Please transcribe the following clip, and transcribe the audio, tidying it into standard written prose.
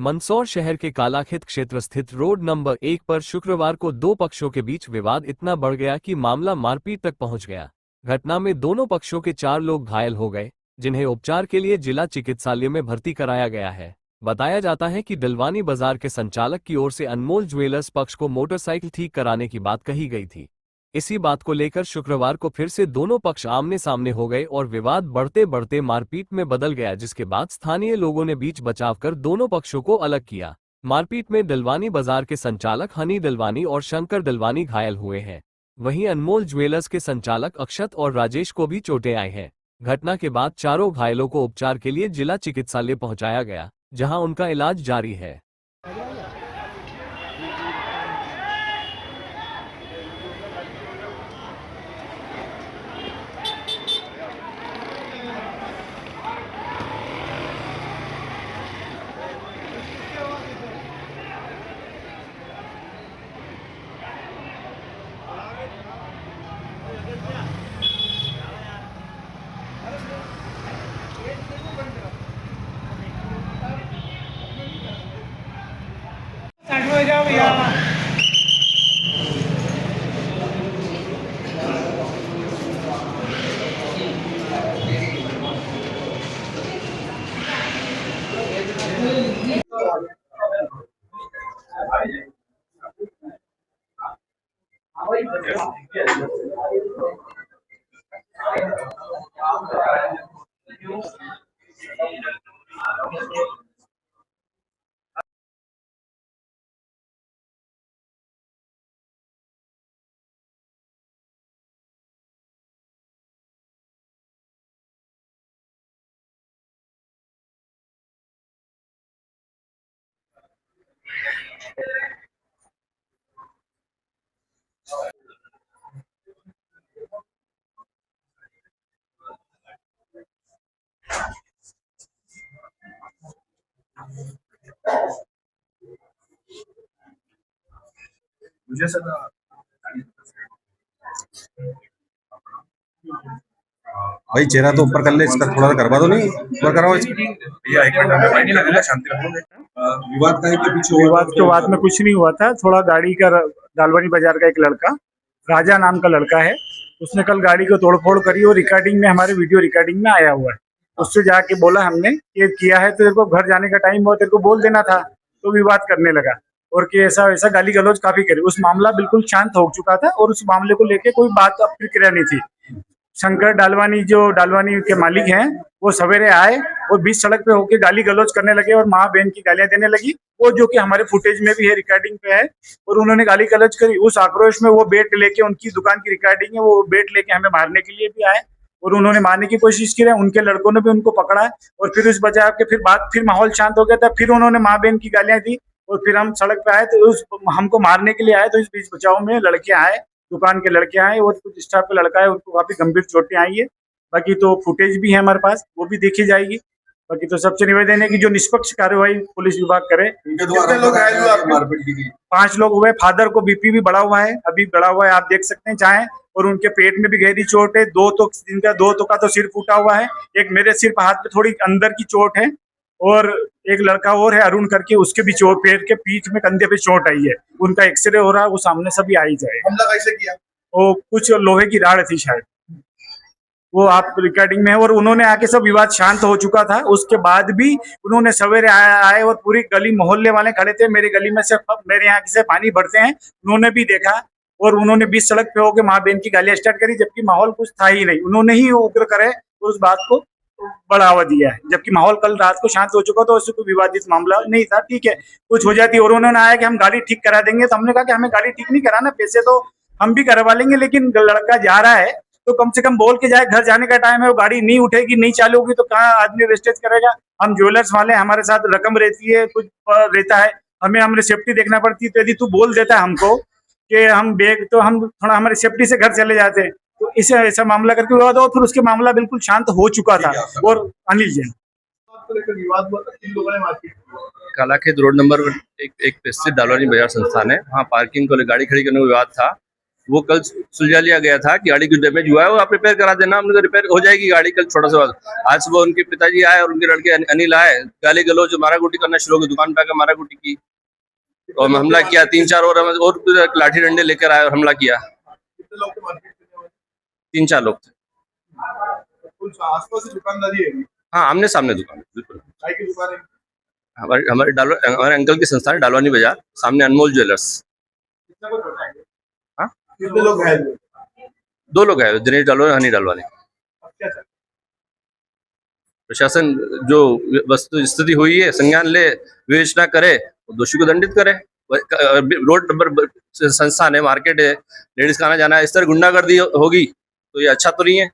मंदसौर शहर के कालाखेत क्षेत्र स्थित रोड नंबर 1 पर शुक्रवार को दो पक्षों के बीच विवाद इतना बढ़ गया कि मामला मारपीट तक पहुंच गया। घटना में दोनों पक्षों के 4 लोग घायल हो गए, जिन्हें उपचार के लिए जिला चिकित्सालय में भर्ती कराया गया है। बताया जाता है कि डलवानी बाजार के संचालक की ओर से अनमोल ज्वेलर्स पक्ष को मोटरसाइकिल ठीक कराने की बात कही गई थी। इसी बात को लेकर शुक्रवार को फिर से दोनों पक्ष आमने सामने हो गए और विवाद बढ़ते बढ़ते मारपीट में बदल गया, जिसके बाद स्थानीय लोगों ने बीच बचाव कर दोनों पक्षों को अलग किया। मारपीट में डलवानी बाजार के संचालक हनी डलवानी और शंकर डलवानी घायल हुए हैं। वहीं अनमोल ज्वेलर्स के संचालक अक्षत और राजेश को भी चोटें आई हैं। घटना के बाद चारों घायलों को उपचार के लिए जिला चिकित्सालय पहुंचाया गया, जहां उनका इलाज जारी है। हो जाओ भैया। मुझे सर भाई चेहरा तो ऊपर कर ले, इसका थोड़ा सा करवा दो। नहीं ऊपर कराओ भैया, एक मिनट में भाई नहीं लगेगा, शांति रखो। विवाद का है कि पीछे विवाद के बाद में कुछ नहीं हुआ था। थोड़ा गाड़ी का डालवानी बाजार का एक लड़का, राजा नाम का लड़का है, उसने कल गाड़ी को तोड़फोड़ करी और रिकॉर्डिंग में, हमारे वीडियो रिकॉर्डिंग में आया हुआ है। उससे जाके बोला हमने कि किया है तो तेरे को घर जाने का टाइम हुआ, तेरे को बोल देना था। तो विवाद करने लगा और कि ऐसा वैसा गाली गलौज काफी करी। उस मामला बिल्कुल शांत हो चुका था और उस मामले को लेके कोई बात अब प्रक्रिया नहीं थी। शंकर डालवानी, जो डालवानी के मालिक हैं, वो सवेरे आए और बीच सड़क पे होके गाली गलौज करने लगे और माँ बहन की गालियां देने लगी, वो जो कि हमारे फुटेज में भी है, रिकॉर्डिंग पे है। और उन्होंने गाली गलौज करी। उस आक्रोश में वो बेट लेके, उनकी दुकान की रिकॉर्डिंग है, वो बेट लेके हमें मारने के लिए भी आए और उन्होंने मारने की कोशिश की है। उनके लड़कों ने भी उनको पकड़ा और फिर उस बजाय के फिर माहौल शांत हो गया था। फिर उन्होंने माँ बहन की गालियां दी और फिर हम सड़क पे आए तो हमको मारने के लिए आए। तो इस बीच बचाव में लड़के आए, दुकान के लड़के आए और कुछ स्टाफ के लड़का है, उनको काफी गंभीर चोटें आई है। बाकी तो फुटेज भी है हमारे पास, वो भी देखी जाएगी। बाकी तो सबसे निवेदन है कि जो निष्पक्ष कार्रवाई पुलिस विभाग करे। कितने लोग घायल हुए आपकी मारपीट की? 5 लोग हुए। फादर को बीपी भी बढ़ा हुआ है, अभी बढ़ा हुआ है, आप देख सकते हैं चाहे। और उनके पेट में भी गहरी चोट है। दो तो का तो सिर फूटा हुआ है। एक मेरे सिर पर, हाथ पे थोड़ी अंदर की चोट है। और एक लड़का और है अरुण करके, उसके भी चोट, पैर के पीठ में, कंधे पे चोट आई है। उनका एक्सरे हो रहा है, वो सामने सभी आ ही जाए। हमला कैसे किया? वो कुछ लोहे की राड थी शायद, वो आप रिकॉर्डिंग में है। और उन्होंने आके, सब विवाद शांत हो चुका था, उसके बाद भी उन्होंने सवेरे आए और पूरी गली, मोहल्ले वाले खड़े थे। मेरी गली में से, मेरे यहाँ से पानी भरते हैं, उन्होंने भी देखा और उन्होंने बीच सड़क पे होकर माँ बहन की गालियां स्टार्ट करी, जबकि माहौल कुछ था ही नहीं। उन्होंने ही उग्र करे और उस बात को बढ़ावा दिया है, जबकि माहौल कल रात को शांत हो चुका, तो उससे कोई विवादित मामला नहीं था। ठीक है, कुछ हो जाती। और उन्होंने आया कि हम गाड़ी ठीक करा देंगे, तो हमने कहा कि हमें गाड़ी ठीक नहीं कराना, पैसे तो हम भी करवा लेंगे, लेकिन लड़का जा रहा है तो कम से कम बोल के जाए। घर जाने का टाइम है, वो गाड़ी नहीं उठेगी, नहीं चालू होगी तो कहाँ आदमी वेस्टेज करेगा। हम ज्वेलर्स वाले, हमारे साथ रकम रहती है, कुछ रहता है, हमें सेफ्टी देखना पड़ती है। तो यदि तू बोल देता है हमको कि हम बैग, तो हम थोड़ा हमारी सेफ्टी से घर चले जाते। तो इसे ऐसा मामला करके हुआ था और फिर उसके मामला बिल्कुल शांत हो चुका था। और अनिल जैन विवाद हुआ था, 3 लोगों ने मारपीट की। कालाखेत रोड नंबर एक पे स्थित डालवानी बाजार संस्थान है, वहाँ पार्किंग को गाड़ी खड़ी करने का विवाद था। वो कल सुलझा लिया गया था कि गाड़ी की डैमेज हुआ है वो आप रिपेयर करा देना, हमने रिपेयर हो जाएगी गाड़ी कल छोटा सा बात। आज सुबह उनके पिताजी आए और उनके लड़के अनिल आए, गाली गलौज माराकुटी करना शुरू हो गई, दुकान पे आकर माराकुटी की और हमला किया। 3-4 और लाठी डंडे लेकर आए और हमला किया। 3-4 लोग थे। आसपास दुकानदारी है, हाँ आमने सामने दुकान, बिल्कुल। चाय की दुकान है। हमारे अंकल की संस्था है डालवानी बाजार, सामने अनमोल ज्वेलर्स। कितना कुछ होता है? हाँ? कितने लोग घायल हुए? 2 लोग हैं, दिनेश डालवानी, हनी डालवानी। अब क्या चल? प्रशासन जो वस्तु स्थिति हुई है संज्ञान ले, विवेचना करे, दोषी को दंडित करे। रोड नंबर संस्थान है, मार्केट है, लेडीज का आना जाना है, इस तरह गुंडागर्दी होगी तो ये अच्छा तो नहीं है।